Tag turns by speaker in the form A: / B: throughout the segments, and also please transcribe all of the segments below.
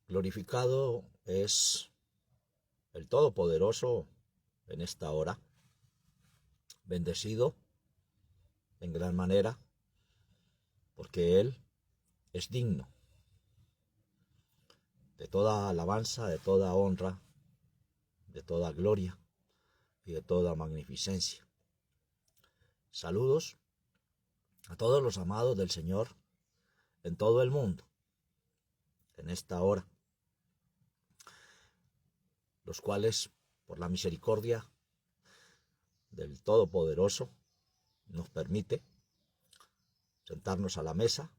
A: Glorificado es el Todopoderoso en esta hora, bendecido en gran manera, porque Él es digno de toda alabanza, de toda honra, de toda gloria y de toda magnificencia. Saludos a todos los amados del Señor en todo el mundo, en esta hora, los cuales, por la misericordia del Todopoderoso, nos permite sentarnos a la mesa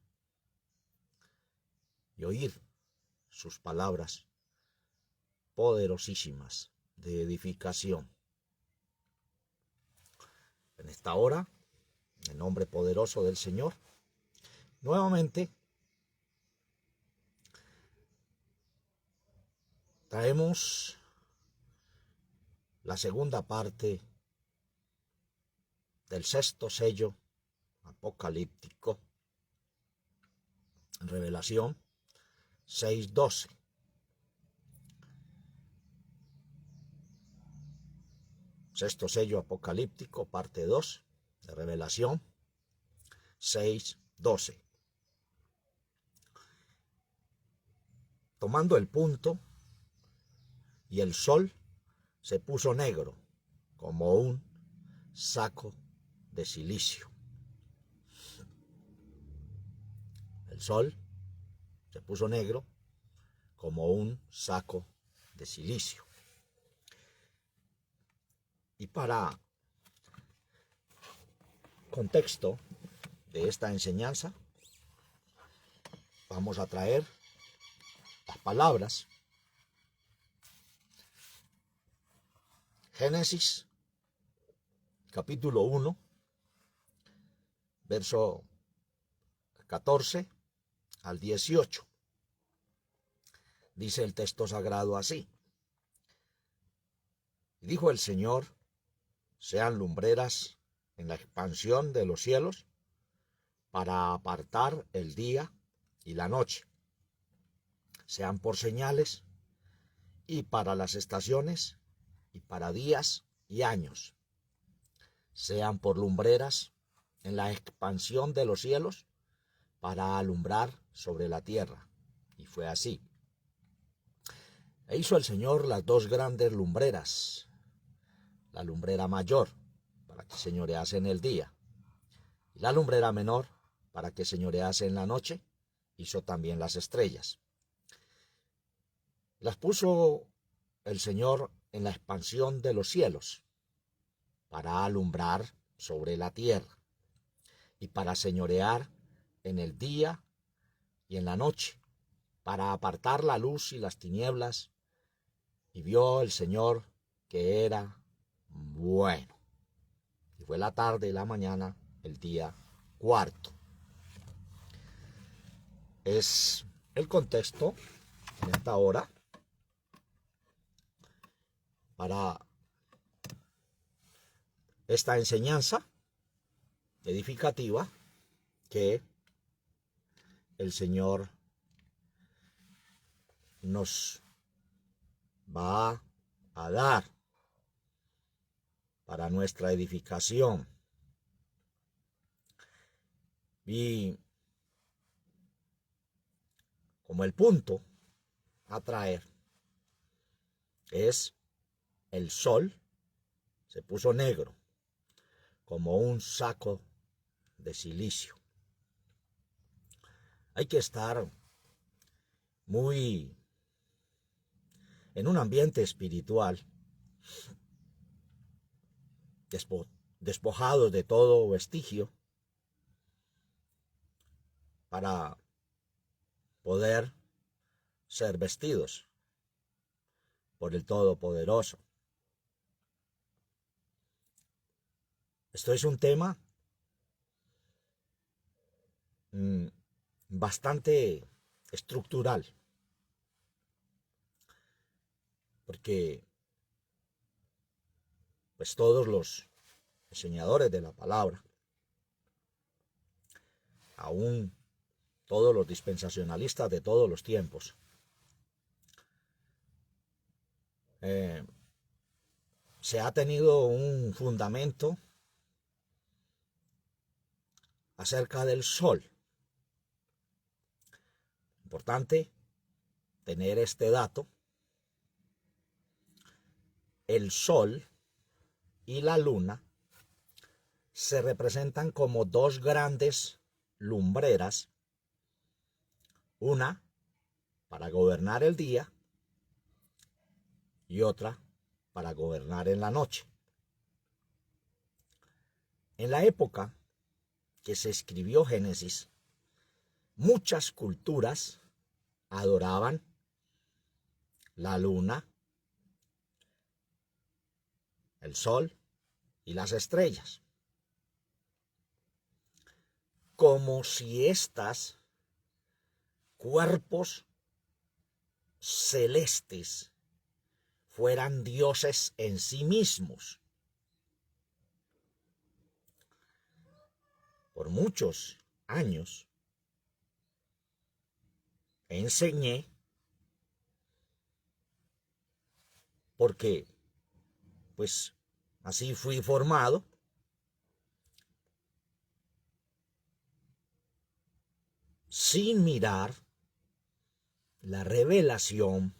A: y oír sus palabras poderosísimas de edificación. En esta hora, en el nombre poderoso del Señor, nuevamente traemos la segunda parte del sexto sello apocalíptico, Revelación 6:12. Sexto sello apocalíptico, parte 2, de Revelación 6:12. Tomando el punto, y el sol se puso negro como un saco de cilicio. El sol se puso negro como un saco de cilicio. Y para contexto de esta enseñanza, vamos a traer las palabras Génesis, capítulo 1, verso 14 al 18. Dice el texto sagrado así: dijo el Señor, sean lumbreras en la expansión de los cielos para apartar el día y la noche, sean por señales y para las estaciones y para días y años, sean por lumbreras en la expansión de los cielos para alumbrar sobre la tierra. Y fue así. E hizo el Señor las dos grandes lumbreras, la lumbrera mayor para que señorease en el día, y la lumbrera menor para que señorease en la noche. Hizo también las estrellas. Las puso el Señor en la expansión de los cielos para alumbrar sobre la tierra y para señorear en el día y en la noche, para apartar la luz y las tinieblas. Y vio el Señor que era bueno. Y fue la tarde y la mañana, el día cuarto. Es el contexto en esta hora para esta enseñanza edificativa que el Señor nos va a dar para nuestra edificación. Y como el punto a traer es el sol se puso negro como un saco de cilicio. Hay que estar muy en un ambiente espiritual, despojado de todo vestigio, para poder ser vestidos por el Todopoderoso. Esto es un tema bastante estructural, porque pues todos los enseñadores de la palabra, aún todos los dispensacionalistas de todos los tiempos, eh, se ha tenido un fundamento acerca del sol. Importante tener este dato. El sol y la luna se representan como dos grandes lumbreras, una para gobernar el día y otra para gobernar en la noche. En la época que se escribió Génesis, muchas culturas adoraban la luna, el sol y las estrellas, como si estas cuerpos celestes fueran dioses en sí mismos. Por muchos años enseñé, porque pues así fui formado, sin mirar la revelación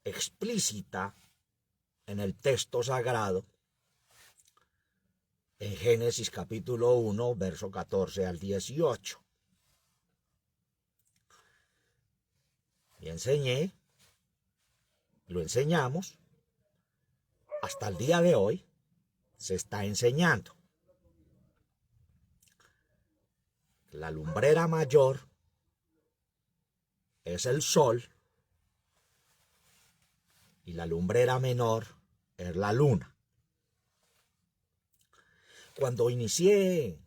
A: explícita en el texto sagrado, en Génesis capítulo 1, verso 14 al 18. Y enseñé, lo enseñamos, hasta el día de hoy se está enseñando. La lumbrera mayor es el sol y la lumbrera menor es la luna. Cuando inicié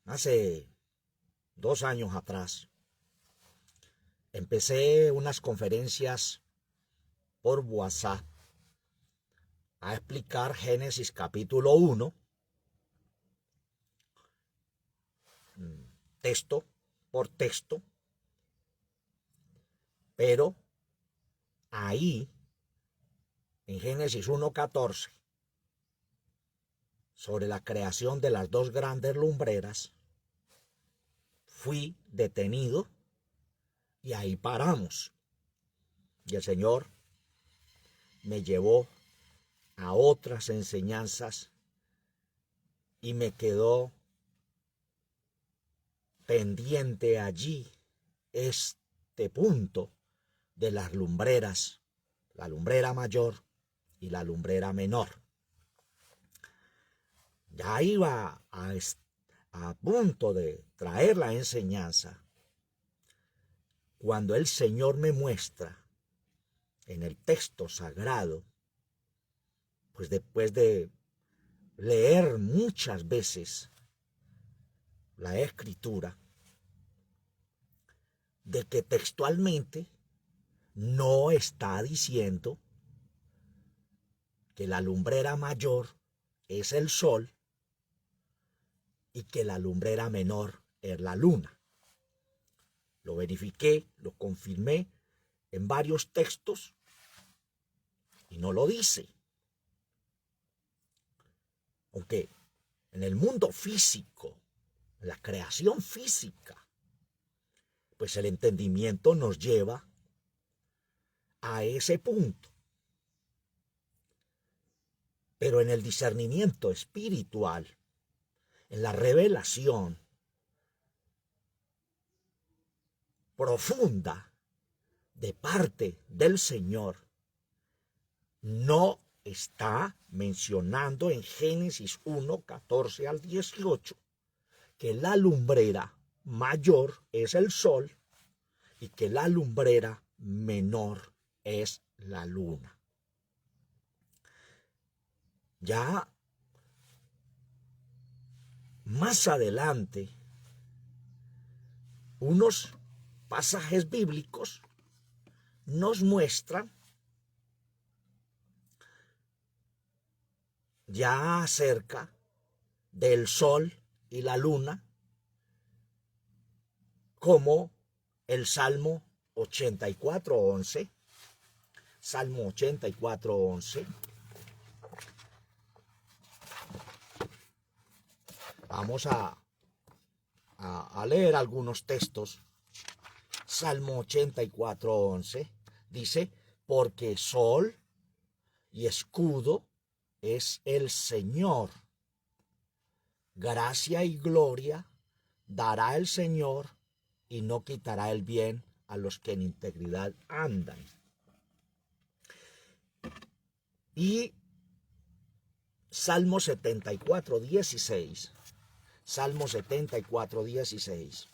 A: hace 2 años atrás, empecé unas conferencias por WhatsApp a explicar Génesis capítulo 1, texto por texto, pero ahí, en Génesis 1:14, sobre la creación de las dos grandes lumbreras, fui detenido y ahí paramos. Y el Señor me llevó a otras enseñanzas y me quedó pendiente allí este punto de las lumbreras, la lumbrera mayor y la lumbrera menor. Ya iba a punto de traer la enseñanza cuando el Señor me muestra en el texto sagrado, pues después de leer muchas veces la Escritura, de que textualmente no está diciendo que la lumbrera mayor es el sol y que la lumbrera menor es la luna. Lo verifiqué, lo confirmé en varios textos y no lo dice. Aunque en el mundo físico, en la creación física, pues el entendimiento nos lleva a ese punto. Pero en el discernimiento espiritual, en la revelación profunda de parte del Señor, no está mencionando en Génesis 1, 14 al 18 que la lumbrera mayor es el sol y que la lumbrera menor es la luna. Ya más adelante, unos pasajes bíblicos nos muestran ya acerca del sol y la luna, como el Salmo 84:11. Salmo 84:11. Vamos a leer algunos textos. Salmo 84:11 dice, porque sol y escudo es el Señor. Gracia y gloria dará el Señor y no quitará el bien a los que en integridad andan. Y Salmo 74:16. Salmo 74:16.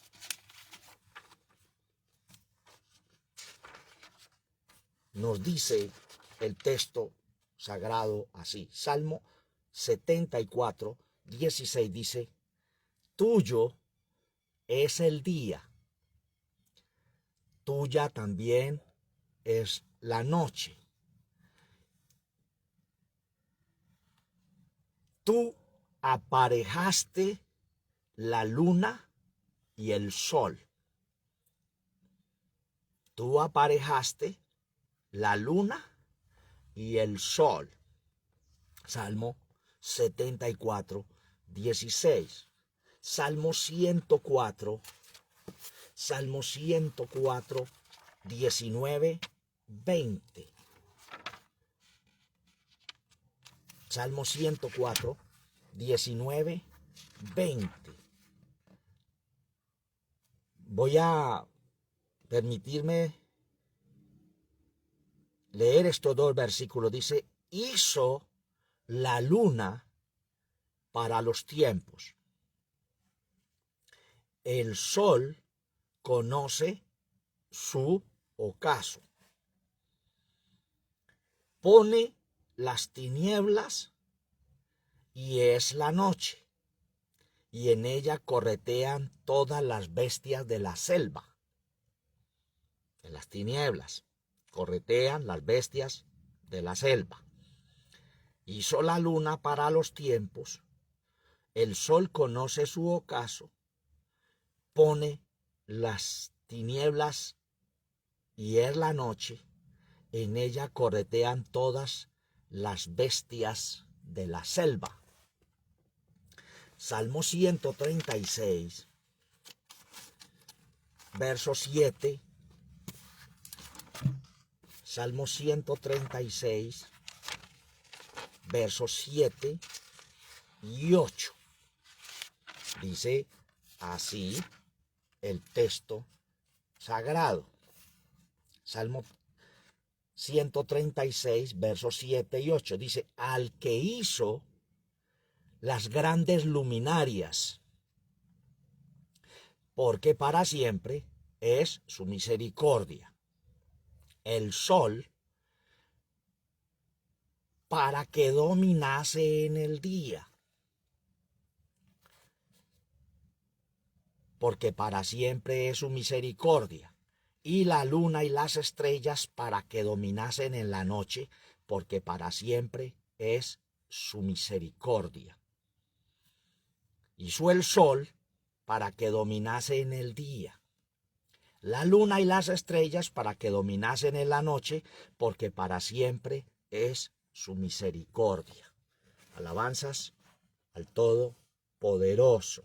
A: Nos dice el texto sagrado así. Salmo 74:16 dice, tuyo es el día, tuya también es la noche. Tú aparejaste la luna y el sol. Tú aparejaste la luna y el sol. Salmo 74:16. Salmo 104. Salmo 104, 19, 20. Salmo 104, 19, 20. Voy a permitirme leer estos dos versículos. Dice, hizo la luna para los tiempos. El sol conoce su ocaso. Pone las tinieblas y es la noche, y en ella corretean todas las bestias de la selva. En las tinieblas corretean las bestias de la selva. Hizo la luna para los tiempos, el sol conoce su ocaso, pone las tinieblas y es la noche, en ella corretean todas las bestias de la selva. Salmo 136, verso 7. Salmo 136, versos 7 y 8. Dice así el texto sagrado. Salmo 136, versos 7 y 8. Dice, al que hizo las grandes luminarias, porque para siempre es su misericordia. El sol, para que dominase en el día, porque para siempre es su misericordia. Y la luna y las estrellas, para que dominasen en la noche, porque para siempre es su misericordia. Hizo el sol para que dominase en el día, la luna y las estrellas para que dominasen en la noche, porque para siempre es su misericordia. Alabanzas al Todopoderoso.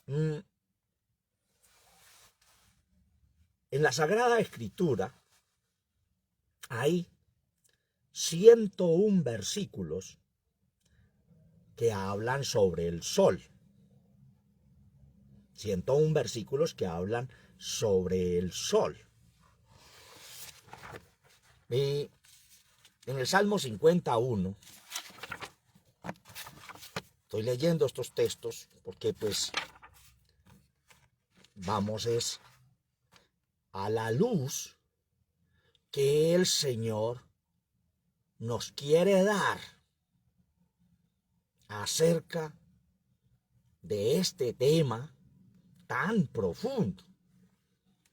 A: En la Sagrada Escritura hay 101 versículos que hablan sobre el sol. 101 versículos que hablan sobre el sol. Y en el Salmo 51, estoy leyendo estos textos porque pues vamos es a la luz que el Señor nos quiere dar acerca de este tema tan profundo.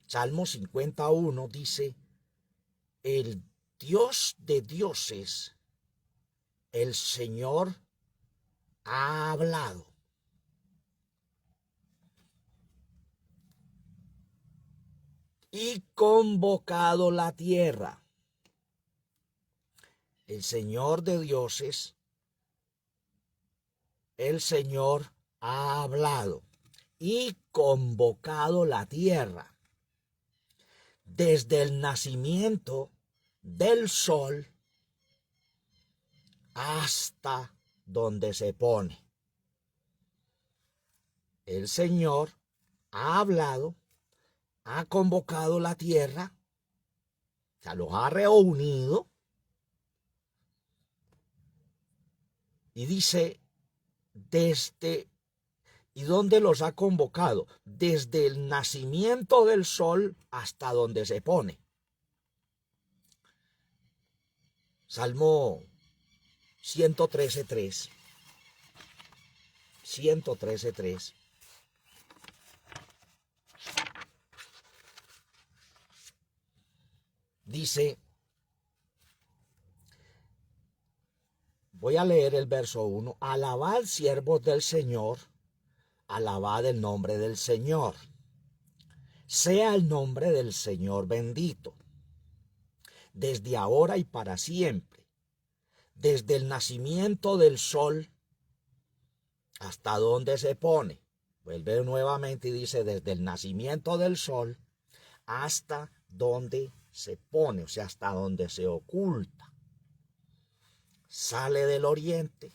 A: Salmo 51 dice, el Dios de dioses, el Señor ha hablado. y convocado la tierra. El Señor de dioses, el Señor ha hablado y convocado la tierra. Desde el nacimiento del sol hasta donde se pone. El Señor ha hablado, ha convocado la tierra, o sea, los ha reunido y dice ¿y dónde los ha convocado? Desde el nacimiento del sol hasta donde se pone. Salmo 113:3. 113:3. Dice, voy a leer el verso 1. Alabad, siervos del Señor, alabad el nombre del Señor. Sea el nombre del Señor bendito, desde ahora y para siempre, desde el nacimiento del sol hasta donde se pone. Vuelve nuevamente y dice, desde el nacimiento del sol hasta donde se pone, o sea, hasta donde se oculta. Sale del oriente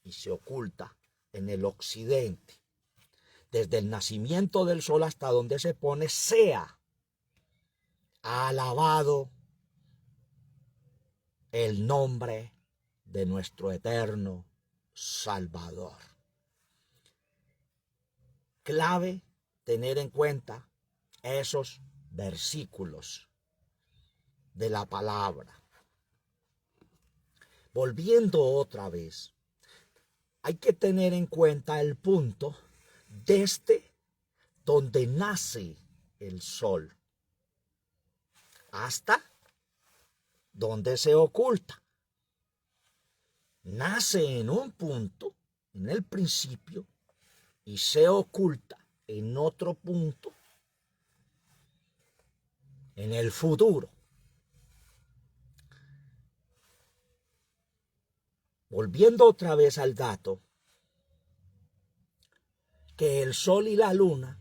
A: y se oculta en el occidente. Desde el nacimiento del sol hasta donde se pone, sea alabado el nombre de nuestro eterno Salvador. Clave tener en cuenta esos versículos de la palabra. Volviendo otra vez, hay que tener en cuenta el punto desde donde nace el sol hasta donde se oculta. Nace en un punto, en el principio, y se oculta en otro punto, en el futuro. Volviendo otra vez al dato, que el sol y la luna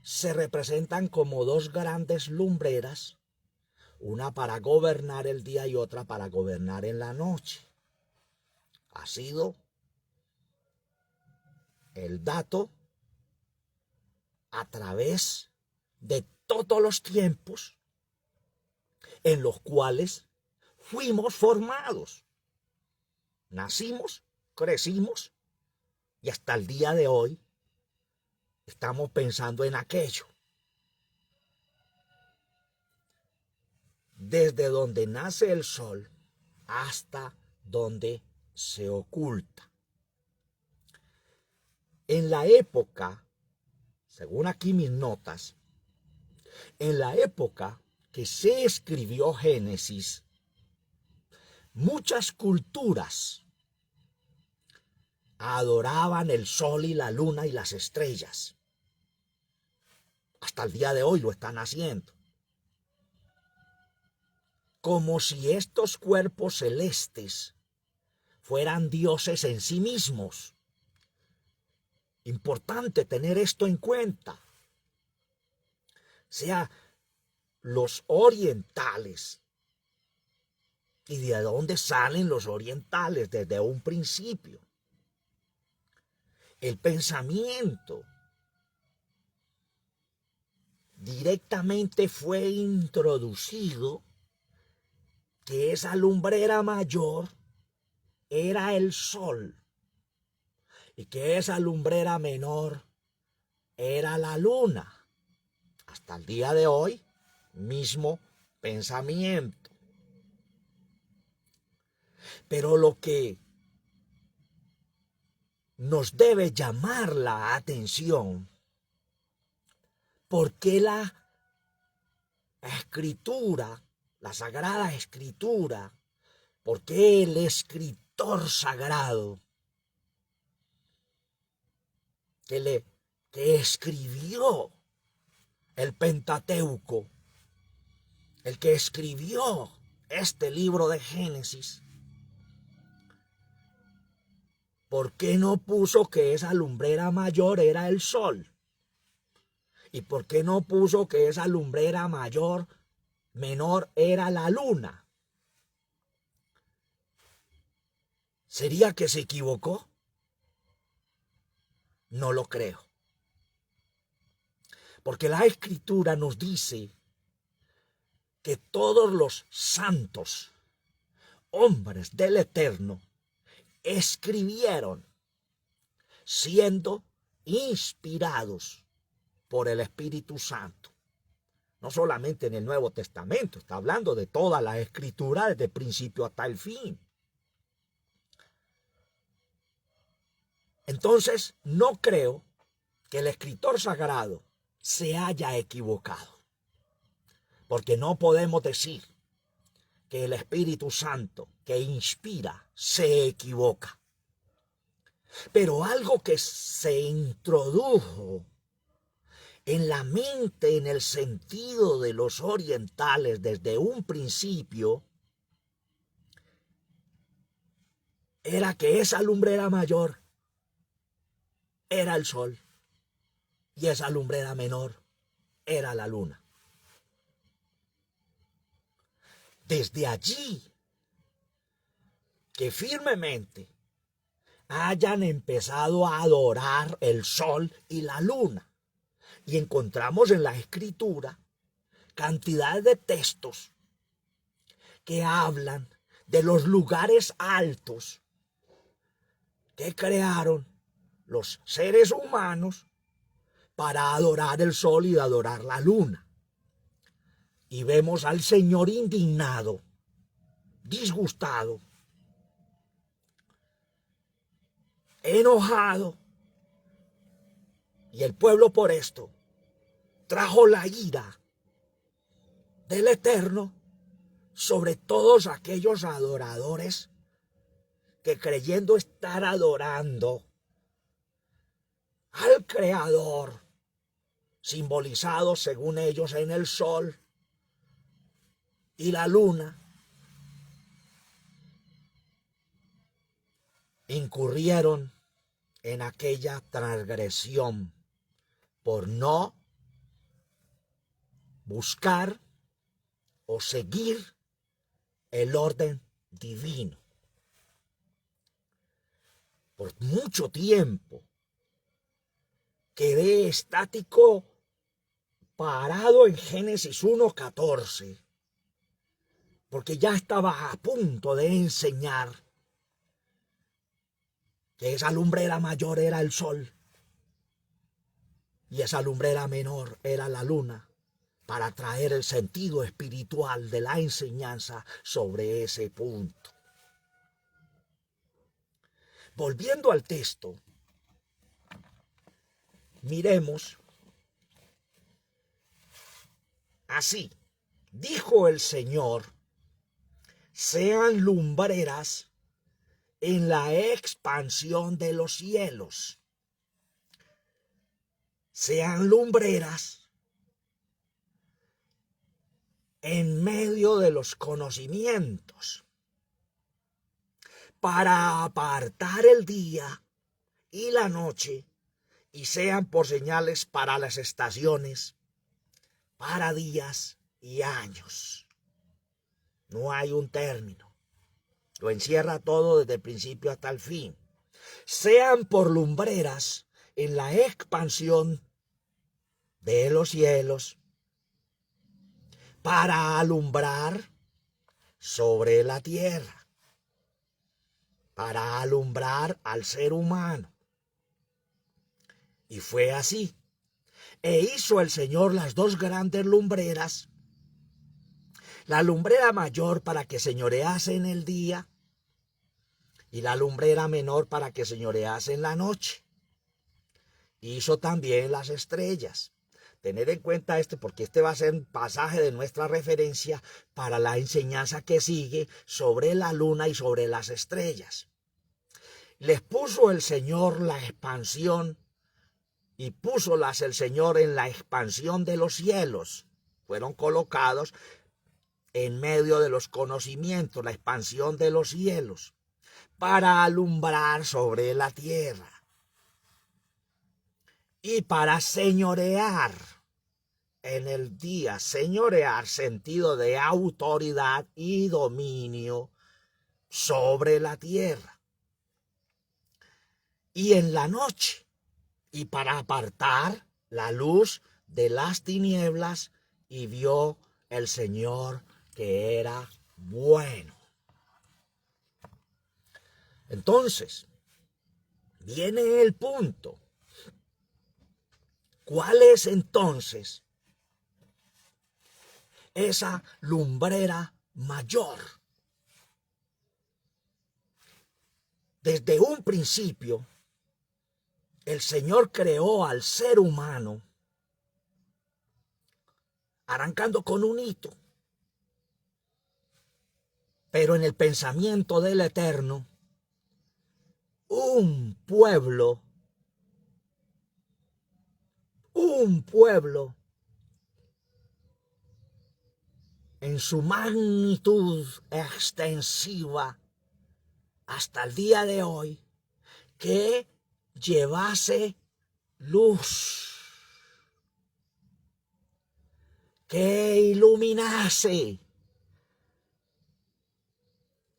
A: se representan como dos grandes lumbreras, una para gobernar el día y otra para gobernar en la noche. Ha sido el dato a través de todos los tiempos en los cuales fuimos formados. Nacimos, crecimos y hasta el día de hoy estamos pensando en aquello. Desde donde nace el sol hasta donde se oculta. En la época, según aquí mis notas, en la época que se escribió Génesis, muchas culturas adoraban el sol y la luna y las estrellas. Hasta el día de hoy lo están haciendo. Como si estos cuerpos celestes fueran dioses en sí mismos. Importante tener esto en cuenta. O sea, los orientales. ¿Y de dónde salen los orientales? Desde un principio. El pensamiento directamente fue introducido que esa lumbrera mayor era el sol y que esa lumbrera menor era la luna. Hasta el día de hoy, mismo pensamiento. Pero lo que nos debe llamar la atención, porque la escritura, la Sagrada Escritura, porque el escritor sagrado que escribió el Pentateuco, el que escribió este libro de Génesis, ¿por qué no puso que esa lumbrera mayor era el sol? ¿Y por qué no puso que esa lumbrera menor era la luna? ¿Sería que se equivocó? No lo creo. Porque la Escritura nos dice que todos los santos, hombres del Eterno, escribieron siendo inspirados por el Espíritu Santo. No solamente en el Nuevo Testamento, está hablando de toda la Escritura desde el principio hasta el fin. Entonces, no creo que el escritor sagrado se haya equivocado, porque no podemos decir que el Espíritu Santo que inspira se equivoca. Pero algo que se introdujo en la mente, en el sentido de los orientales desde un principio, era que esa lumbrera mayor era el sol y esa lumbrera menor era la luna. Desde allí que firmemente hayan empezado a adorar el sol y la luna. Y encontramos en la Escritura cantidad de textos que hablan de los lugares altos que crearon los seres humanos para adorar el sol y adorar la luna. Y vemos al Señor indignado, disgustado, enojado. Y el pueblo por esto trajo la ira del Eterno sobre todos aquellos adoradores que, creyendo estar adorando al Creador, simbolizado según ellos en el sol y la luna, incurrieron en aquella transgresión por no buscar o seguir el orden divino. Por mucho tiempo quedé estático, parado en Génesis 1:14, porque ya estaba a punto de enseñar que esa lumbrera mayor era el sol y esa lumbrera menor era la luna, para traer el sentido espiritual de la enseñanza sobre ese punto. Volviendo al texto, miremos así. Dijo el Señor: sean lumbreras en la expansión de los cielos. Sean lumbreras en medio de los conocimientos, para apartar el día y la noche, y sean por señales para las estaciones, para días y años. No hay un término. Lo encierra todo desde el principio hasta el fin. Sean por lumbreras en la expansión de los cielos, para alumbrar sobre la tierra, para alumbrar al ser humano. Y fue así. E hizo el Señor las dos grandes lumbreras, la lumbrera mayor para que señorease en el día y la lumbrera menor para que señorease en la noche. Hizo también las estrellas. Tener en cuenta esto, porque este va a ser un pasaje de nuestra referencia para la enseñanza que sigue sobre la luna y sobre las estrellas. Les puso el Señor la expansión, y púsolas el Señor en la expansión de los cielos. Fueron colocados en medio de los conocimientos, la expansión de los cielos, para alumbrar sobre la tierra y para señorear en el día. Señorear, sentido de autoridad y dominio sobre la tierra. Y en la noche, y para apartar la luz de las tinieblas, y vio el Señor que era bueno. Entonces, viene el punto. ¿Cuál es entonces esa lumbrera mayor? Desde un principio, el Señor creó al ser humano arrancando con un hito. Pero en el pensamiento del Eterno, un pueblo en su magnitud extensiva hasta el día de hoy, que llevase luz, que iluminase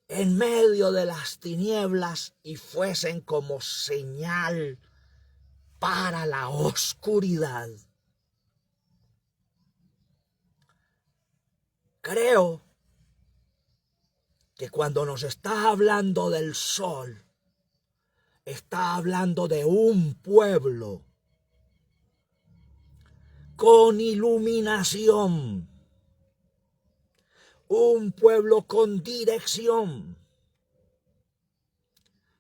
A: en medio de las tinieblas y fuesen como señal para la oscuridad. Creo que cuando nos está hablando del sol, está hablando de un pueblo con iluminación, un pueblo con dirección,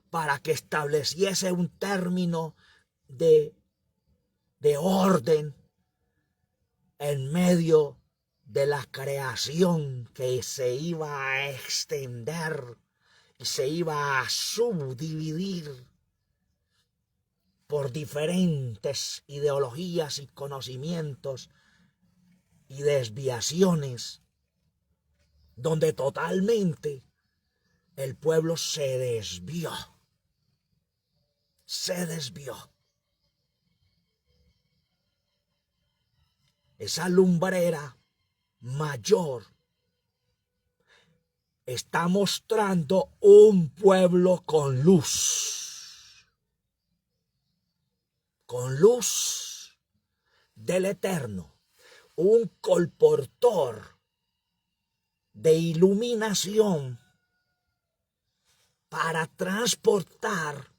A: para que estableciese un término de orden en medio de la creación que se iba a extender y se iba a subdividir por diferentes ideologías y conocimientos y desviaciones, donde totalmente el pueblo se desvió. Esa lumbrera mayor está mostrando un pueblo con luz del Eterno, un colportor de iluminación para transportar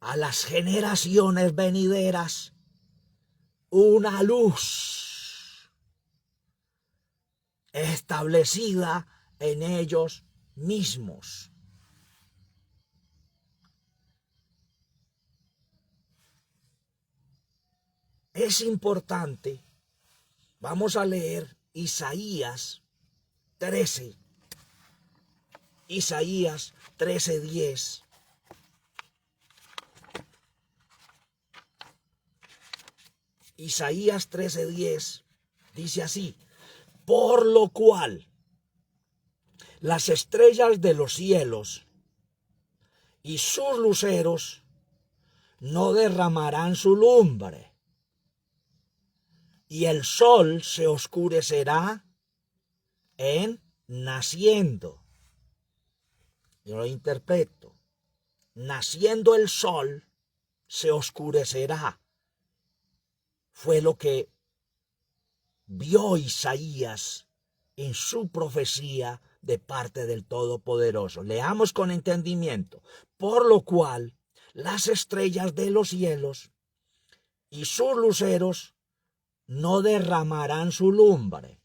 A: a las generaciones venideras una luz establecida en ellos mismos. Es importante, vamos a leer Isaías 13, Isaías 13:10. Isaías 13:10 dice así: por lo cual las estrellas de los cielos y sus luceros no derramarán su lumbre, y el sol se oscurecerá en naciendo. Yo lo interpreto: naciendo el sol se oscurecerá. Fue lo que vio Isaías en su profecía de parte del Todopoderoso. Leamos con entendimiento. Por lo cual las estrellas de los cielos y sus luceros no derramarán su lumbre,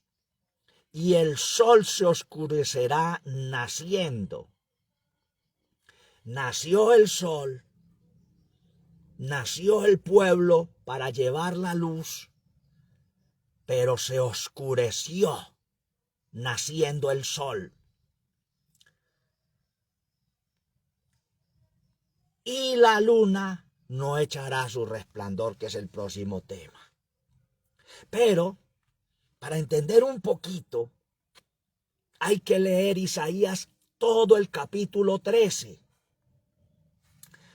A: y el sol se oscurecerá naciendo. Nació el sol, nació el pueblo para llevar la luz, pero se oscureció naciendo el sol. Y la luna no echará su resplandor, que es el próximo tema. Pero para entender un poquito, hay que leer Isaías todo el capítulo 13.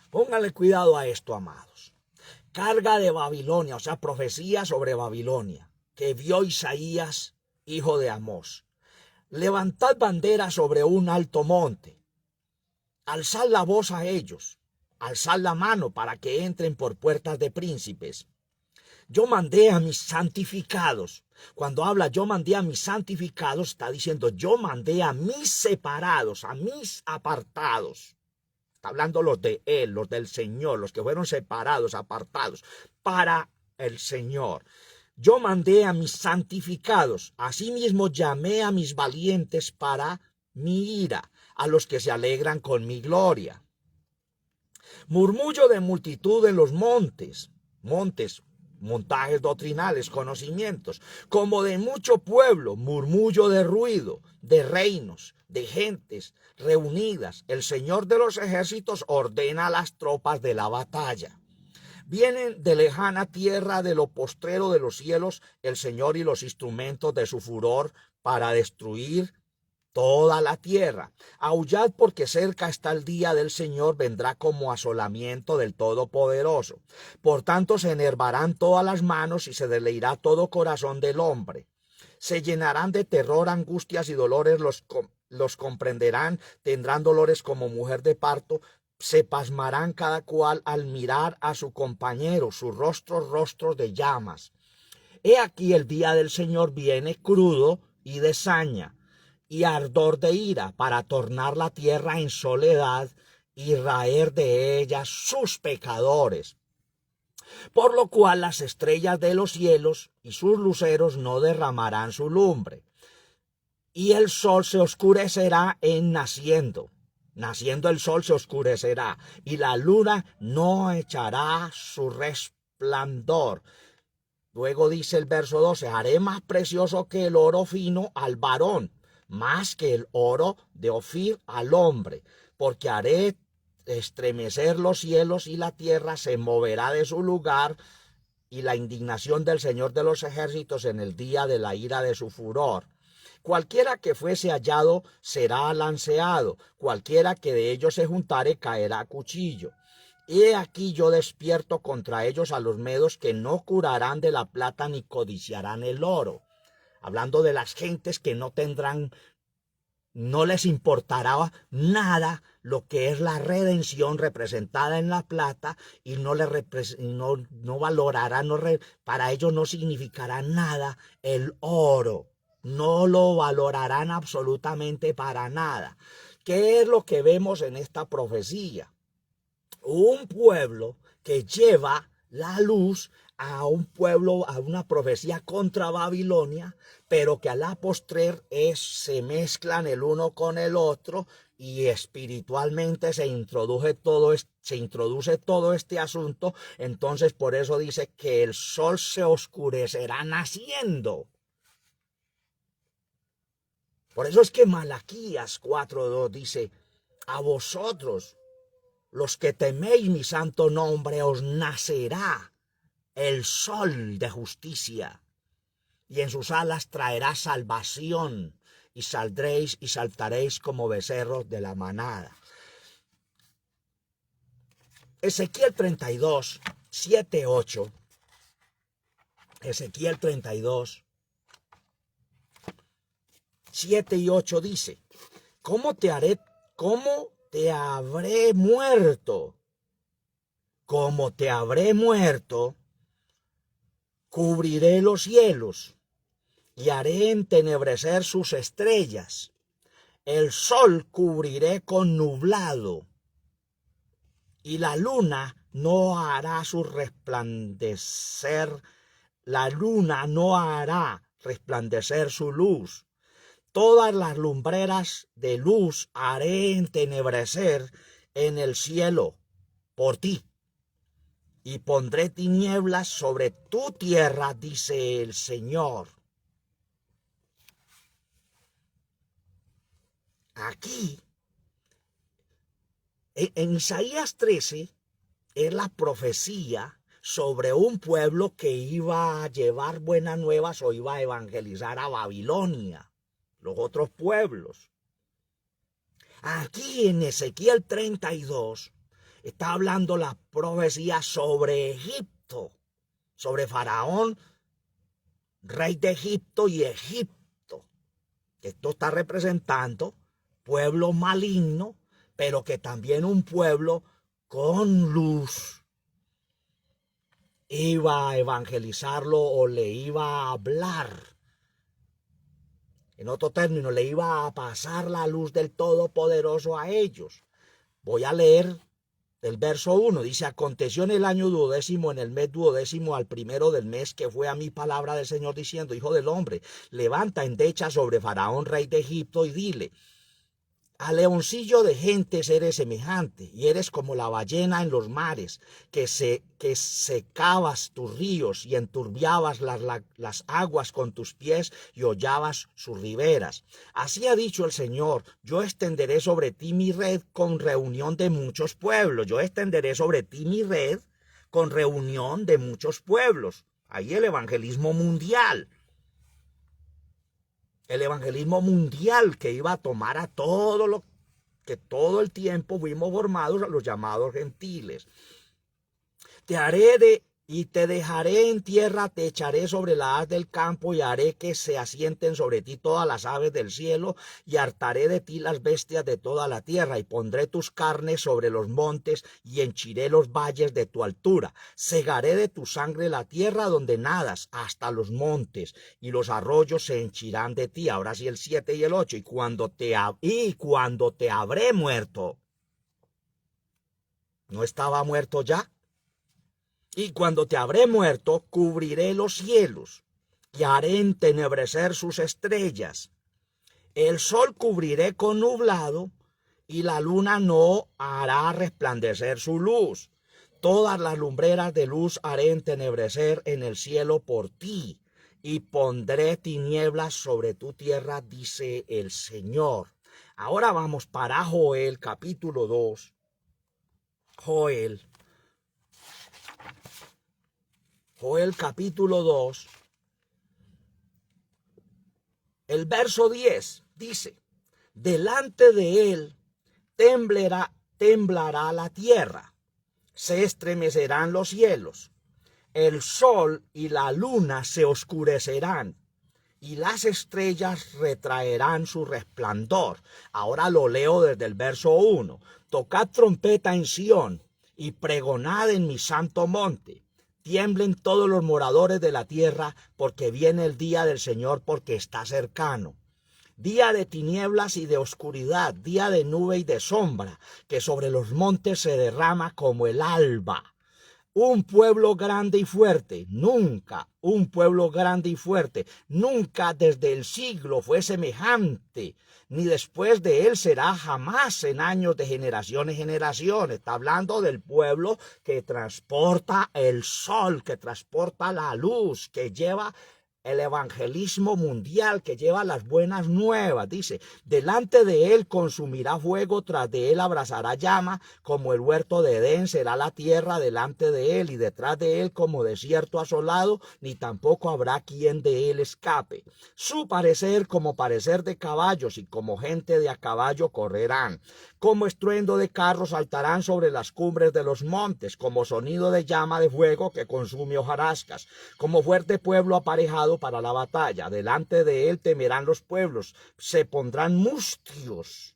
A: Póngale cuidado a esto, amados. Carga de Babilonia, o sea, profecía sobre Babilonia, que vio Isaías, hijo de Amós. Levantad bandera sobre un alto monte. Alzad la voz a ellos. Alzad la mano para que entren por puertas de príncipes. Yo mandé a mis santificados. Cuando habla yo mandé a mis santificados, está diciendo yo mandé a mis separados, a mis apartados. Está hablando los de él, los del Señor, los que fueron separados, apartados para el Señor. Yo mandé a mis santificados, asimismo llamé a mis valientes para mi ira, a los que se alegran con mi gloria. Murmullo de multitud en los montes, montajes doctrinales, conocimientos, como de mucho pueblo, murmullo de ruido, de reinos, de gentes reunidas. El Señor de los ejércitos ordena a las tropas de la batalla. Vienen de lejana tierra, de lo postrero de los cielos, el Señor y los instrumentos de su furor para destruir toda la tierra. Aullad porque cerca está el día del Señor, vendrá como asolamiento del Todopoderoso. Por tanto se enervarán todas las manos y se deleirá todo corazón del hombre. Se llenarán de terror, angustias y dolores, los comprenderán, tendrán dolores como mujer de parto. Se pasmarán cada cual al mirar a su compañero, sus rostros de llamas. He aquí el día del Señor viene crudo y de saña, y ardor de ira, para tornar la tierra en soledad y raer de ella sus pecadores. Por lo cual las estrellas de los cielos y sus luceros no derramarán su lumbre, y el sol se oscurecerá en naciendo. Naciendo el sol se oscurecerá, y la luna no echará su resplandor. Luego dice el verso 12, haré más precioso que el oro fino al varón, más que el oro de Ofir al hombre, porque haré estremecer los cielos y la tierra se moverá de su lugar, y la indignación del Señor de los ejércitos en el día de la ira de su furor. Cualquiera que fuese hallado será lanceado, cualquiera que de ellos se juntare caerá a cuchillo. He aquí yo despierto contra ellos a los medos que no curarán de la plata ni codiciarán el oro. Hablando de las gentes que no tendrán, no les importará nada lo que es la redención representada en la plata, y no valorarán, para ellos no significará nada el oro. No lo valorarán absolutamente para nada. ¿Qué es lo que vemos en esta profecía? Un pueblo que lleva la luz a un pueblo, a una profecía contra Babilonia, pero que a la postrer se mezclan el uno con el otro, y espiritualmente se introduce todo este asunto. Entonces por eso dice que el sol se oscurecerá naciendo. Por eso es que Malaquías 4:2 dice, a vosotros, los que teméis mi santo nombre, os nacerá el sol de justicia, y en sus alas traerá salvación, y saldréis y saltaréis como becerros de la manada. Ezequiel 32, 7, 8. Ezequiel 32, 7 y 8 dice, ¿cómo te habré muerto? Como te habré muerto, cubriré los cielos y haré entenebrecer sus estrellas. El sol cubriré con nublado, y la luna no hará resplandecer su luz. Todas las lumbreras de luz haré entenebrecer en el cielo por ti, y pondré tinieblas sobre tu tierra, dice el Señor. Aquí, en Isaías 13, es la profecía sobre un pueblo que iba a llevar buenas nuevas o iba a evangelizar a Babilonia, los otros pueblos. Aquí en Ezequiel 32 está hablando la profecía sobre Egipto, sobre Faraón, rey de Egipto y Egipto. Esto está representando pueblo maligno, pero que también un pueblo con luz iba a evangelizarlo o le iba a hablar. En otro término, le iba a pasar la luz del Todopoderoso a ellos. Voy a leer el verso 1. Dice: aconteció en el año 12º, en el mes 12º, al primero del mes, que fue a mí palabra del Señor diciendo: hijo del hombre, levanta endecha sobre Faraón, rey de Egipto, y dile: a leoncillo de gentes eres semejante, y eres como la ballena en los mares, que secabas tus ríos y enturbiabas las aguas con tus pies y hollabas sus riberas. Así ha dicho el Señor: yo extenderé sobre ti mi red con reunión de muchos pueblos. Yo extenderé sobre ti mi red con reunión de muchos pueblos. Ahí el evangelismo mundial. El evangelismo mundial que iba a tomar a todo lo que todo el tiempo fuimos formados a los llamados gentiles. Te dejaré en tierra, te echaré sobre la haz del campo y haré que se asienten sobre ti todas las aves del cielo y hartaré de ti las bestias de toda la tierra y pondré tus carnes sobre los montes y henchiré los valles de tu altura. Cegaré de tu sangre la tierra donde nadas hasta los montes y los arroyos se henchirán de ti. Ahora sí el 7 y el 8. Y cuando te habré muerto, ¿no estaba muerto ya? Y cuando te habré muerto, cubriré los cielos y haré entenebrecer sus estrellas. El sol cubriré con nublado y la luna no hará resplandecer su luz. Todas las lumbreras de luz haré entenebrecer en el cielo por ti y pondré tinieblas sobre tu tierra, dice el Señor. Ahora vamos para Joel capítulo 2. Joel capítulo 2, el verso 10 dice: delante de él temblará la tierra, se estremecerán los cielos, el sol y la luna se oscurecerán y las estrellas retraerán su resplandor. Ahora lo leo desde el verso 1. Tocad trompeta en Sión y pregonad en mi santo monte. Tiemblen todos los moradores de la tierra, porque viene el día del Señor, porque está cercano. Día de tinieblas y de oscuridad, día de nube y de sombra, que sobre los montes se derrama como el alba. Un pueblo grande y fuerte, un pueblo grande y fuerte, nunca desde el siglo fue semejante, ni después de él será jamás en años de generación en generación. Está hablando del pueblo que transporta el sol, que transporta la luz, que lleva el evangelismo mundial, que lleva las buenas nuevas. Dice: delante de él consumirá fuego, tras de él abrazará llama, como el huerto de Edén será la tierra delante de él, y detrás de él como desierto asolado, ni tampoco habrá quien de él escape. Su parecer como parecer de caballos, y como gente de a caballo correrán. Como estruendo de carros saltarán sobre las cumbres de los montes, como sonido de llama de fuego que consume hojarascas, como fuerte pueblo aparejado para la batalla. Delante de él temerán los pueblos, se pondrán mustios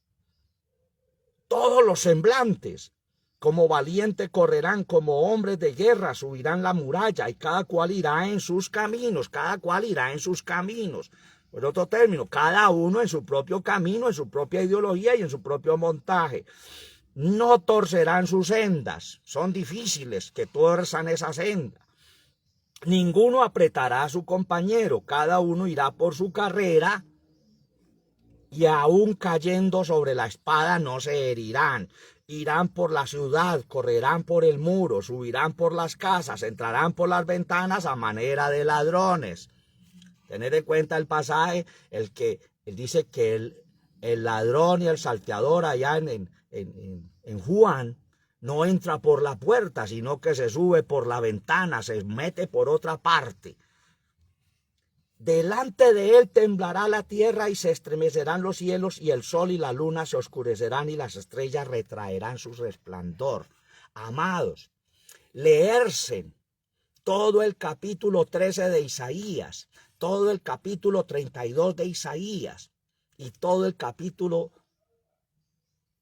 A: todos los semblantes. Como valiente correrán, como hombres de guerra subirán la muralla, y cada cual irá en sus caminos, cada cual irá en sus caminos. Por otro término, cada uno en su propio camino, en su propia ideología y en su propio montaje. No torcerán sus sendas, son difíciles que tuerzan esa senda. Ninguno apretará a su compañero, cada uno irá por su carrera, y aún cayendo sobre la espada no se herirán. Irán por la ciudad, correrán por el muro, subirán por las casas, entrarán por las ventanas a manera de ladrones. Tener en cuenta el pasaje, él dice que el ladrón y el salteador allá en Juan no entra por la puerta, sino que se sube por la ventana, se mete por otra parte. Delante de él temblará la tierra y se estremecerán los cielos, y el sol y la luna se oscurecerán y las estrellas retraerán su resplandor. Amados, leerse todo el capítulo 13 de Isaías, todo el capítulo 32 de Isaías y todo el capítulo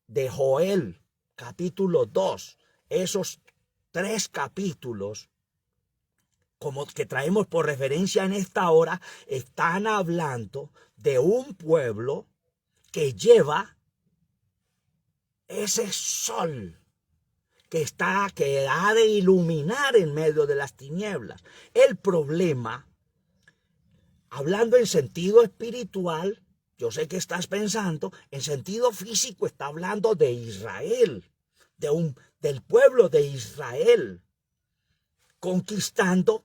A: de Joel, capítulo 2, esos 3 capítulos, como que traemos por referencia en esta hora, están hablando de un pueblo que lleva ese sol que ha de iluminar en medio de las tinieblas. El problema, hablando en sentido espiritual, yo sé que estás pensando, en sentido físico está hablando de Israel, del pueblo de Israel, conquistando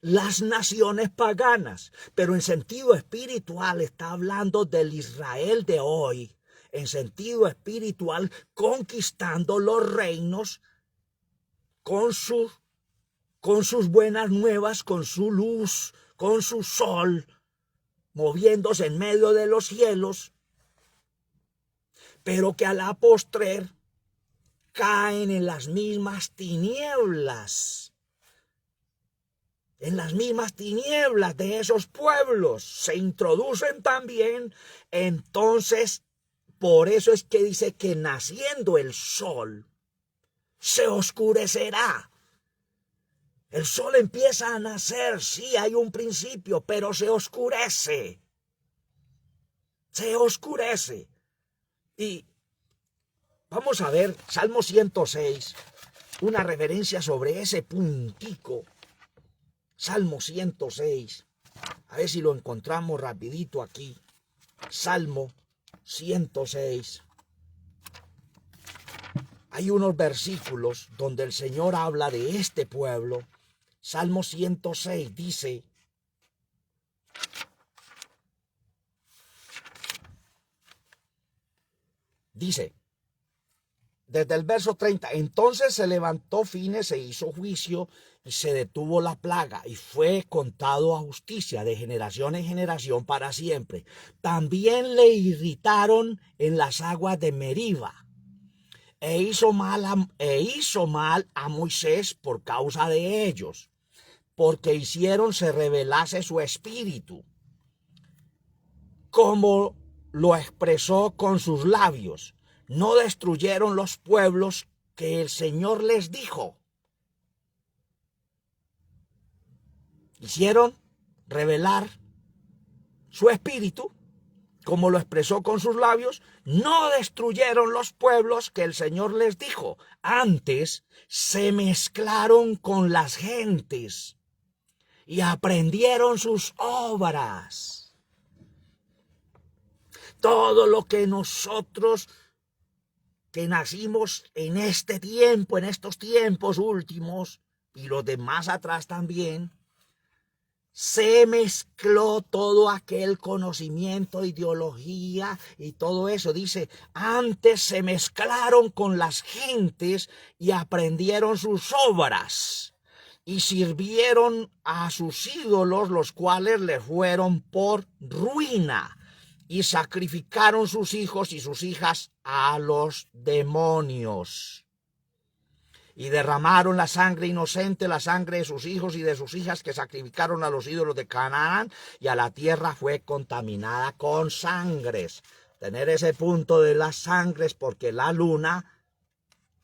A: las naciones paganas, pero en sentido espiritual está hablando del Israel de hoy, en sentido espiritual conquistando los reinos con sus buenas nuevas, con su luz, con su sol, moviéndose en medio de los cielos, pero que a la postrer caen en las mismas tinieblas. En las mismas tinieblas de esos pueblos se introducen también. Entonces, por eso es que dice que naciendo el sol, se oscurecerá. El sol empieza a nacer, sí hay un principio, pero se oscurece. Se oscurece. Y vamos a ver Salmo 106, una referencia sobre ese puntico. Salmo 106, a ver si lo encontramos rapidito aquí. Salmo 106. Hay unos versículos donde el Señor habla de este pueblo. Salmo 106 dice, desde el verso 30, entonces se levantó Fines, se hizo juicio, y se detuvo la plaga, y fue contado a justicia de generación en generación para siempre. También le irritaron en las aguas de Meriba, e hizo mal a Moisés por causa de ellos, porque hicieron se rebelase su espíritu, como lo expresó con sus labios. No destruyeron los pueblos que el Señor les dijo. Hicieron revelar su espíritu, como lo expresó con sus labios. No destruyeron los pueblos que el Señor les dijo. Antes se mezclaron con las gentes y aprendieron sus obras. Todo lo que nosotros que nacimos en este tiempo, en estos tiempos últimos, y los de más atrás también, se mezcló todo aquel conocimiento, ideología y todo eso. Dice, antes se mezclaron con las gentes y aprendieron sus obras y sirvieron a sus ídolos, los cuales les fueron por ruina, y sacrificaron sus hijos y sus hijas a los demonios. Y derramaron la sangre inocente, la sangre de sus hijos y de sus hijas que sacrificaron a los ídolos de Canaán, y a la tierra fue contaminada con sangres. Tener ese punto de las sangres, porque la luna,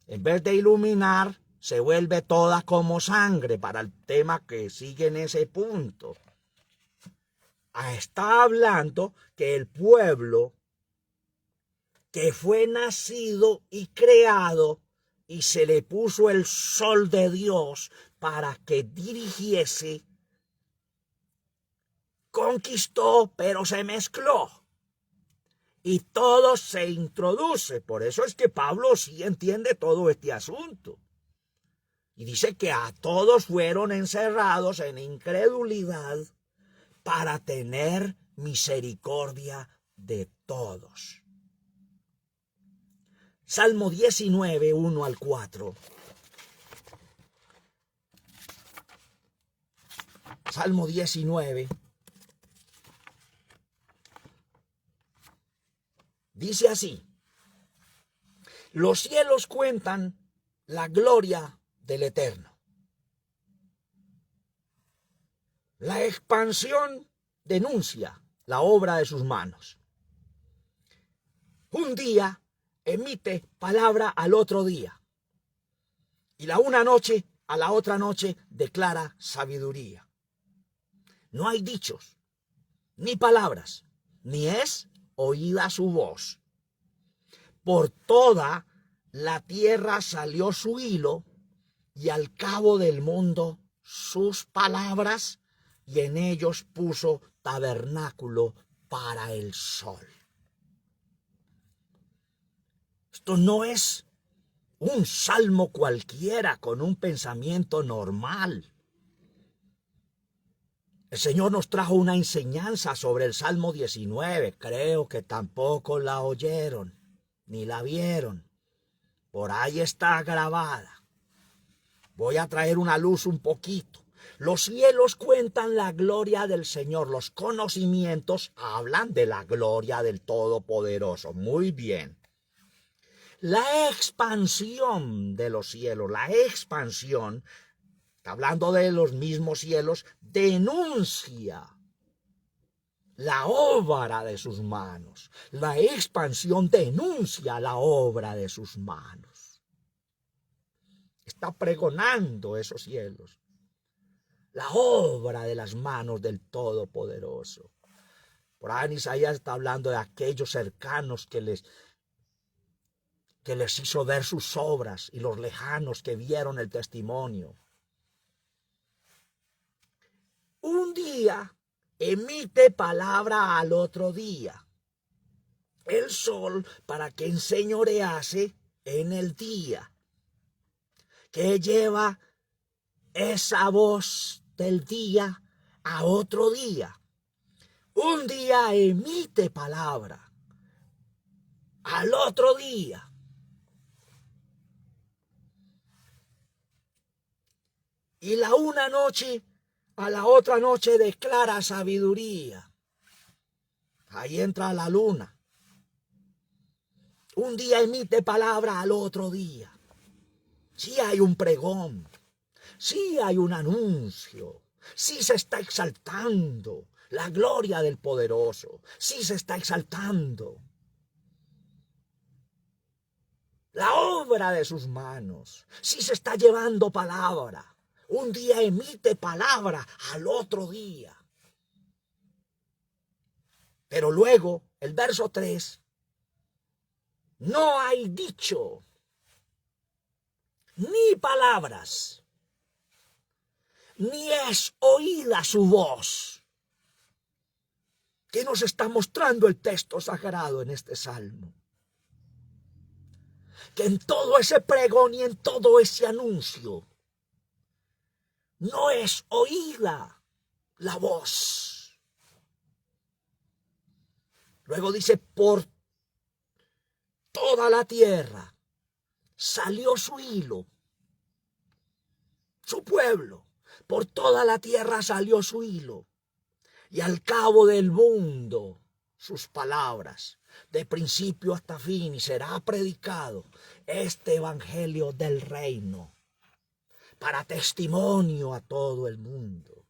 A: en vez de iluminar, se vuelve toda como sangre, para el tema que sigue en ese punto. Está hablando que el pueblo que fue nacido y creado y se le puso el sol de Dios para que dirigiese, conquistó, pero se mezcló. Y todo se introduce. Por eso es que Pablo sí entiende todo este asunto. Y dice que a todos fueron encerrados en incredulidad para tener misericordia de todos. Salmo 19, 1 al 4. Salmo 19. Dice así: los cielos cuentan la gloria del Eterno. La expansión denuncia la obra de sus manos. Un día emite palabra al otro día, y la una noche a la otra noche declara sabiduría. No hay dichos, ni palabras, ni es oída su voz. Por toda la tierra salió su hilo, y al cabo del mundo sus palabras, y en ellos puso tabernáculo para el sol. Esto no es un salmo cualquiera con un pensamiento normal. El Señor nos trajo una enseñanza sobre el Salmo 19. Creo que tampoco la oyeron ni la vieron. Por ahí está grabada. Voy a traer una luz un poquito. Los cielos cuentan la gloria del Señor. Los conocimientos hablan de la gloria del Todopoderoso. Muy bien. La expansión de los cielos, la expansión, está hablando de los mismos cielos, denuncia la obra de sus manos. La expansión denuncia la obra de sus manos. Está pregonando esos cielos la obra de las manos del Todopoderoso. Por ahí Isaías está hablando de aquellos cercanos que les hizo ver sus obras, y los lejanos que vieron el testimonio. Un día emite palabra al otro día. El sol para que enseñorease en el día, que lleva esa voz del día a otro día. Un día emite palabra al otro día. Y la una noche a la otra noche declara sabiduría. Ahí entra la luna. Un día emite palabra al otro día. Sí hay un pregón. Sí hay un anuncio. Sí se está exaltando la gloria del poderoso. Sí se está exaltando la obra de sus manos. Sí se está llevando palabra. Un día emite palabra al otro día. Pero luego, el verso 3, no hay dicho, ni palabras, ni es oída su voz. ¿Qué nos está mostrando el texto sagrado en este salmo? Que en todo ese pregón y en todo ese anuncio no es oída la voz. Luego dice, por toda la tierra salió su hilo, su pueblo. Por toda la tierra salió su hilo, y al cabo del mundo sus palabras, de principio hasta fin, y será predicado este evangelio del reino para testimonio a todo el mundo.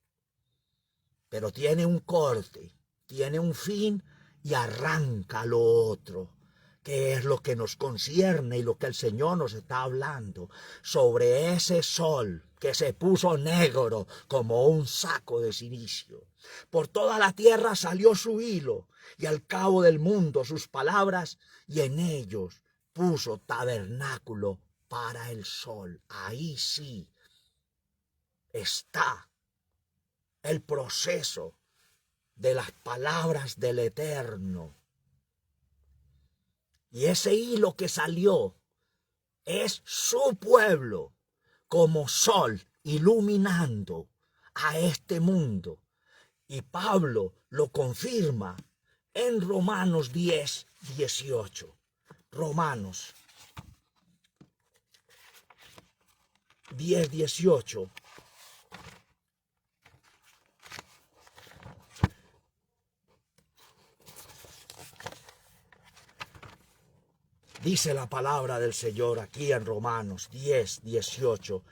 A: Pero tiene un corte, tiene un fin y arranca lo otro, que es lo que nos concierne y lo que el Señor nos está hablando sobre ese sol que se puso negro como un saco de cilicio. Por toda la tierra salió su hilo, y al cabo del mundo sus palabras, y en ellos puso tabernáculo para el sol. Ahí sí está el proceso de las palabras del Eterno. Y ese hilo que salió es su pueblo como sol iluminando a este mundo. Y Pablo lo confirma en Romanos 10, 18. Romanos 10:18. Dice la palabra del Señor aquí en Romanos 10:18.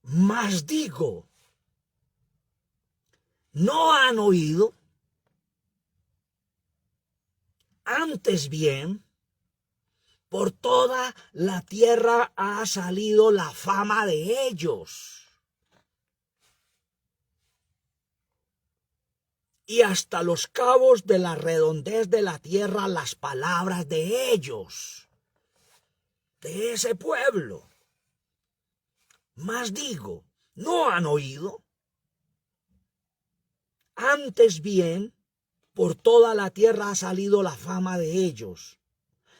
A: Mas digo, ¿no han oído? Antes bien, por toda la tierra ha salido la fama de ellos. Y hasta los cabos de la redondez de la tierra las palabras de ellos, de ese pueblo. Mas digo, ¿no han oído? Antes bien, por toda la tierra ha salido la fama de ellos,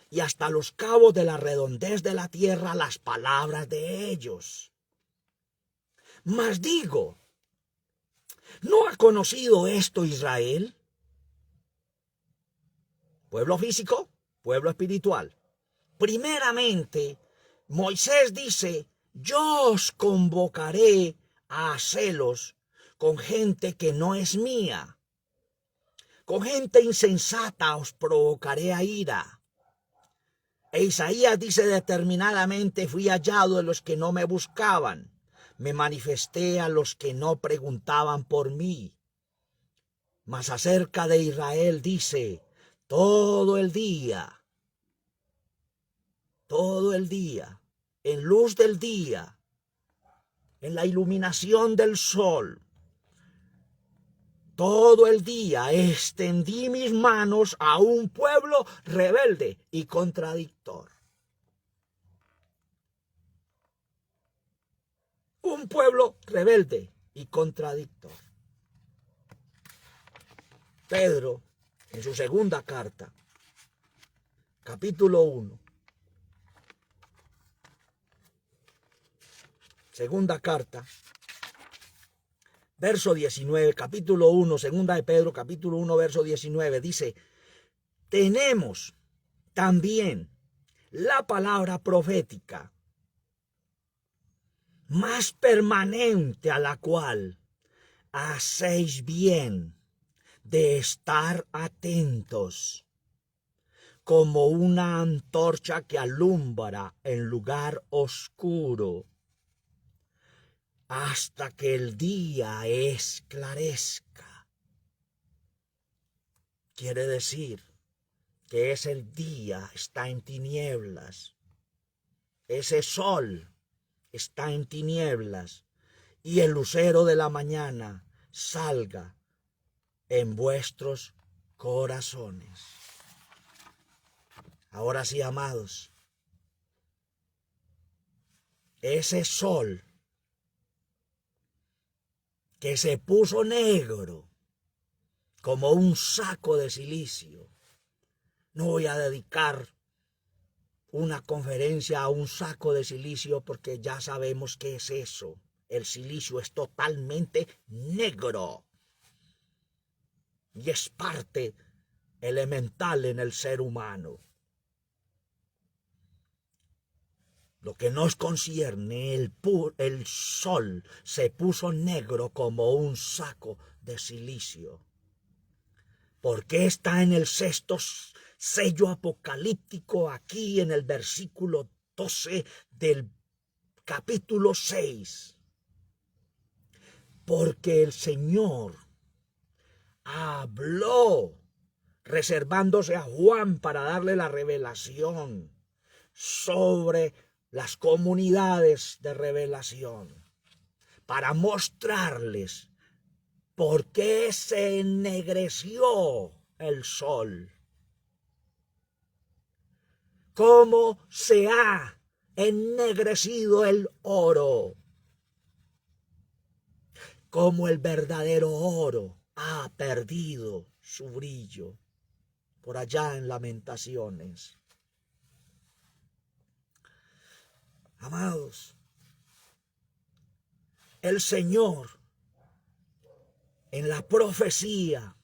A: y hasta los cabos de la redondez de la tierra las palabras de ellos. Mas digo, ¿no ha conocido esto Israel? Pueblo físico, pueblo espiritual. Primeramente, Moisés dice, yo os convocaré a celos con gente que no es mía. Con gente insensata os provocaré a ira. E Isaías dice determinadamente, fui hallado de los que no me buscaban. Me manifesté a los que no preguntaban por mí. Mas acerca de Israel dice, todo el día, en luz del día, en la iluminación del sol, todo el día extendí mis manos a un pueblo rebelde y contradictor. Un pueblo rebelde y contradictor. Pedro, en su segunda carta, capítulo 1. Segunda carta, verso 19, capítulo 1, segunda de Pedro, capítulo 1, verso 19, dice, tenemos también la palabra profética más permanente, a la cual hacéis bien de estar atentos, como una antorcha que alumbra en lugar oscuro, hasta que el día esclarezca. Quiere decir que ese día está en tinieblas, ese sol está en tinieblas, y el lucero de la mañana salga en vuestros corazones. Ahora sí, amados, ese sol que se puso negro como un saco de silicio. No voy a dedicar una conferencia a un saco de silicio porque ya sabemos qué es eso. El silicio es totalmente negro y es parte elemental en el ser humano. Lo que nos concierne, el sol se puso negro como un saco de silicio. ¿Por qué está en el sexto sello apocalíptico aquí en el versículo 12 del capítulo 6? Porque el Señor habló, reservándose a Juan para darle la revelación sobre las comunidades de revelación, para mostrarles por qué se ennegreció el sol, cómo se ha ennegrecido el oro, cómo el verdadero oro ha perdido su brillo, por allá en Lamentaciones. Amados, el Señor en la profecía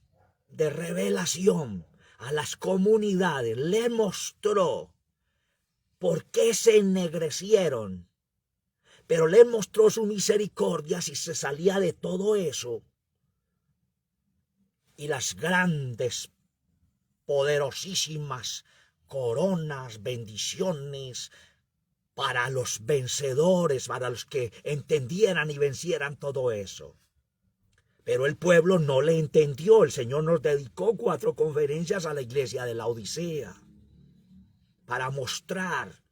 A: de revelación a las comunidades le mostró por qué se ennegrecieron. Pero les mostró su misericordia si se salía de todo eso. Y las grandes, poderosísimas coronas, bendiciones para los vencedores, para los que entendieran y vencieran todo eso. Pero el pueblo no le entendió. El Señor nos dedicó 4 conferencias a la iglesia de la Odisea para mostrar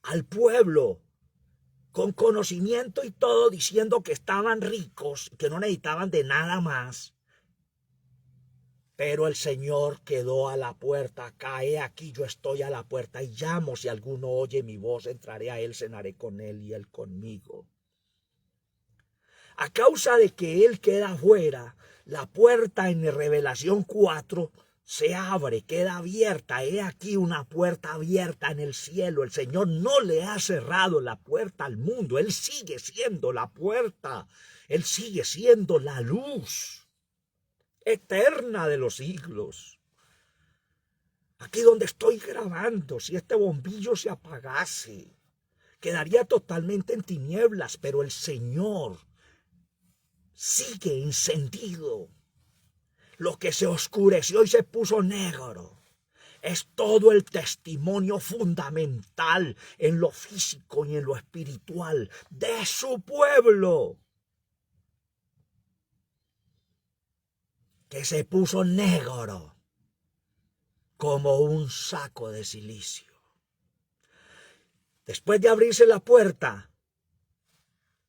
A: al pueblo con conocimiento y todo, diciendo que estaban ricos, que no necesitaban de nada más. Pero el Señor quedó a la puerta. Cae aquí, yo estoy a la puerta y llamo. Si alguno oye mi voz, entraré a él, cenaré con él y él conmigo. A causa de que él queda afuera, la puerta en Revelación 4 se abre, queda abierta. He aquí una puerta abierta en el cielo. El Señor no le ha cerrado la puerta al mundo. Él sigue siendo la puerta. Él sigue siendo la luz eterna de los siglos. Aquí donde estoy grabando, si este bombillo se apagase, quedaría totalmente en tinieblas, pero el Señor sigue encendido. Lo que se oscureció y se puso negro es todo el testimonio fundamental en lo físico y en lo espiritual de su pueblo, que se puso negro como un saco de silicio. Después de abrirse la puerta,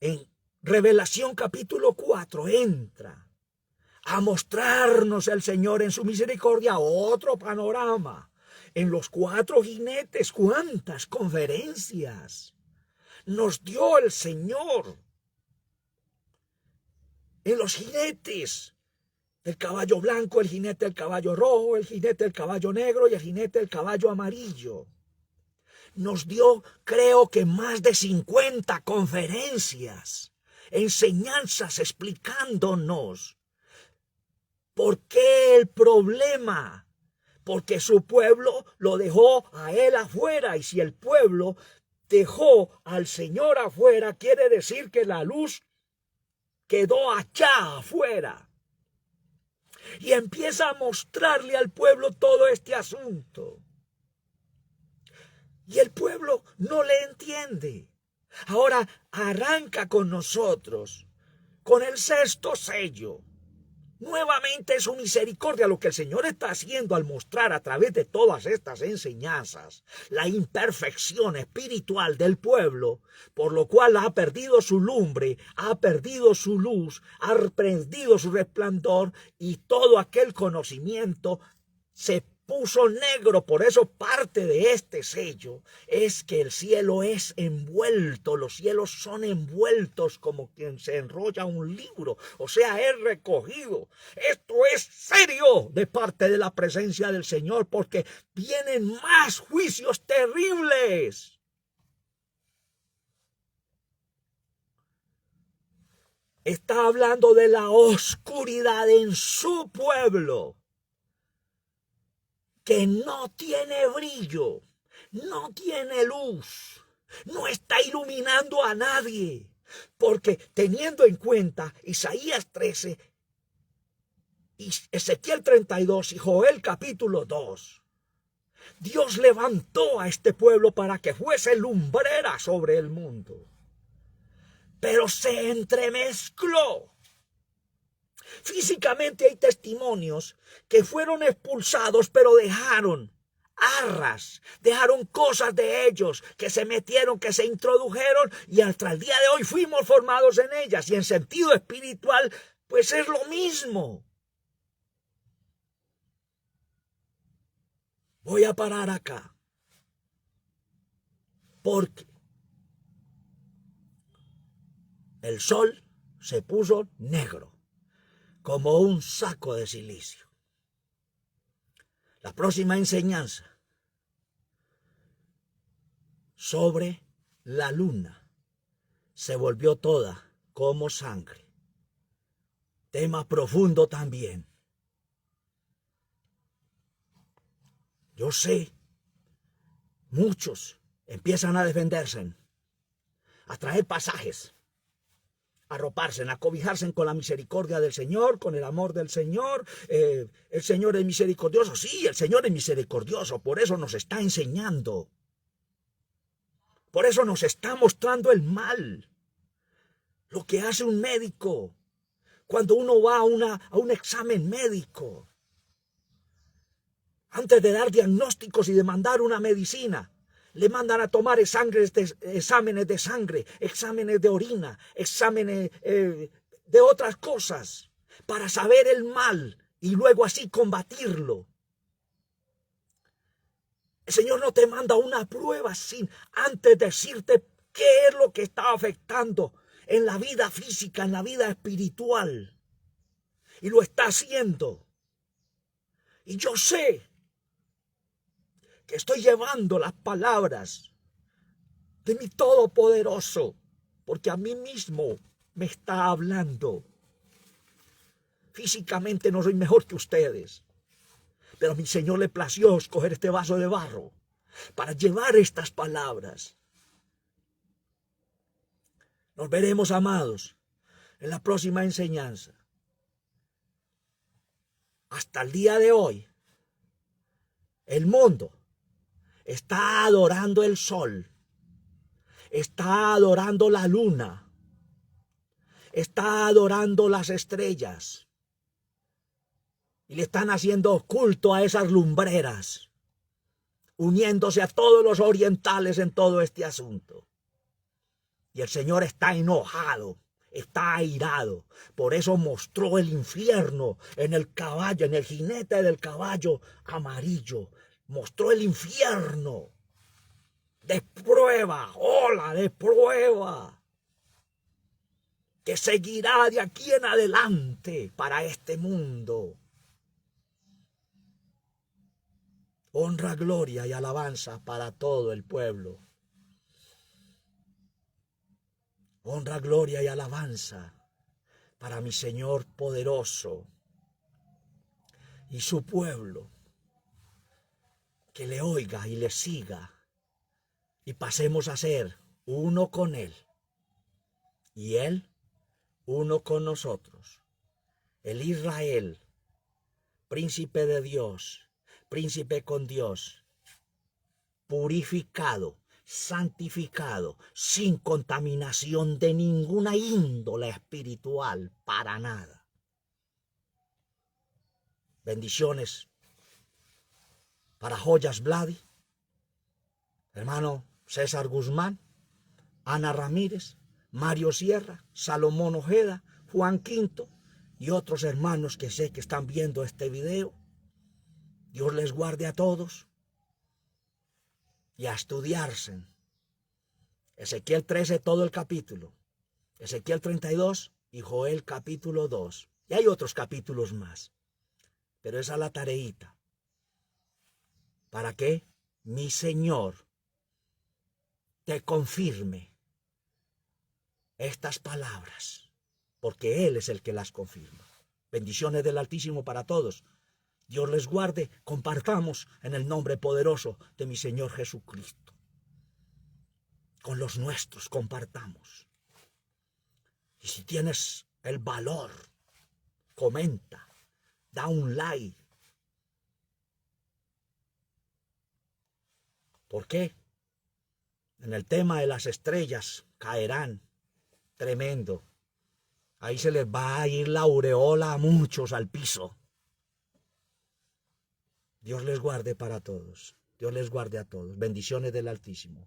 A: en Revelación capítulo 4 entra a mostrarnos el Señor en su misericordia otro panorama. En los 4 jinetes, cuántas conferencias nos dio el Señor. En los jinetes, el caballo blanco, el jinete del caballo rojo, el jinete del caballo negro y el jinete del caballo amarillo. Nos dio, creo que más de 50 conferencias, enseñanzas explicándonos por qué el problema. Porque su pueblo lo dejó a él afuera, y si el pueblo dejó al Señor afuera, quiere decir que la luz quedó allá afuera. Y empieza a mostrarle al pueblo todo este asunto. Y el pueblo no le entiende. Ahora arranca con nosotros, con el 6º sello. Nuevamente es su misericordia lo que el Señor está haciendo al mostrar a través de todas estas enseñanzas la imperfección espiritual del pueblo, por lo cual ha perdido su lumbre, ha perdido su luz, ha perdido su resplandor, y todo aquel conocimiento se puso negro. Por eso parte de este sello es que el cielo es envuelto, los cielos son envueltos como quien se enrolla un libro, o sea, es recogido. Esto es serio de parte de la presencia del Señor, porque vienen más juicios terribles. Está hablando de la oscuridad en su pueblo, que no tiene brillo, no tiene luz, no está iluminando a nadie. Porque teniendo en cuenta Isaías 13, y Ezequiel 32 y Joel capítulo 2, Dios levantó a este pueblo para que fuese lumbrera sobre el mundo. Pero se entremezcló. Físicamente hay testimonios que fueron expulsados, pero dejaron arras, dejaron cosas de ellos, que se metieron, que se introdujeron, y hasta el día de hoy fuimos formados en ellas. Y en sentido espiritual, pues es lo mismo. Voy a parar acá, porque el sol se puso negro, como un saco de silicio. La próxima enseñanza sobre la luna se volvió toda como sangre. Tema profundo también. Yo sé, muchos empiezan a defenderse, a traer pasajes, a arroparse, a cobijarse con la misericordia del Señor, con el amor del Señor. El Señor es misericordioso. Sí, el Señor es misericordioso. Por eso nos está enseñando. Por eso nos está mostrando el mal. Lo que hace un médico cuando uno va a un examen médico. Antes de dar diagnósticos y de mandar una medicina, le mandan a tomar exámenes de sangre, exámenes de orina, exámenes de otras cosas, para saber el mal y luego así combatirlo. El Señor no te manda una prueba sin antes decirte qué es lo que está afectando en la vida física, en la vida espiritual. Y lo está haciendo. Y yo sé que estoy llevando las palabras de mi Todopoderoso, porque a mí mismo me está hablando. Físicamente no soy mejor que ustedes, pero a mi Señor le plació escoger este vaso de barro para llevar estas palabras. Nos veremos, amados, en la próxima enseñanza. Hasta el día de hoy, el mundo está adorando el sol, está adorando la luna, está adorando las estrellas y le están haciendo culto a esas lumbreras, uniéndose a todos los orientales en todo este asunto. Y el Señor está enojado, está airado. Por eso mostró el infierno en el caballo, en el jinete del caballo amarillo. Mostró el infierno de prueba, ola de prueba, que seguirá de aquí en adelante para este mundo. Honra, gloria y alabanza para todo el pueblo. Honra, gloria y alabanza para mi Señor poderoso y su pueblo, que le oiga y le siga y pasemos a ser uno con Él y Él uno con nosotros. El Israel, príncipe de Dios, príncipe con Dios, purificado, santificado, sin contaminación de ninguna índole espiritual, para nada. Bendiciones para Joyas Vladi, hermano César Guzmán, Ana Ramírez, Mario Sierra, Salomón Ojeda, Juan Quinto y otros hermanos que sé que están viendo este video. Dios les guarde a todos. Y a estudiarse. Ezequiel 13, todo el capítulo. Ezequiel 32 y Joel capítulo 2. Y hay otros capítulos más. Pero esa es la tareita. ¿Para que mi Señor te confirme estas palabras? Porque Él es el que las confirma. Bendiciones del Altísimo para todos. Dios les guarde, compartamos en el nombre poderoso de mi Señor Jesucristo. Con los nuestros compartamos. Y si tienes el valor, comenta, da un like. ¿Por qué? En el tema de las estrellas caerán tremendo. Ahí se les va a ir la aureola a muchos al piso. Dios les guarde para todos. Dios les guarde a todos. Bendiciones del Altísimo.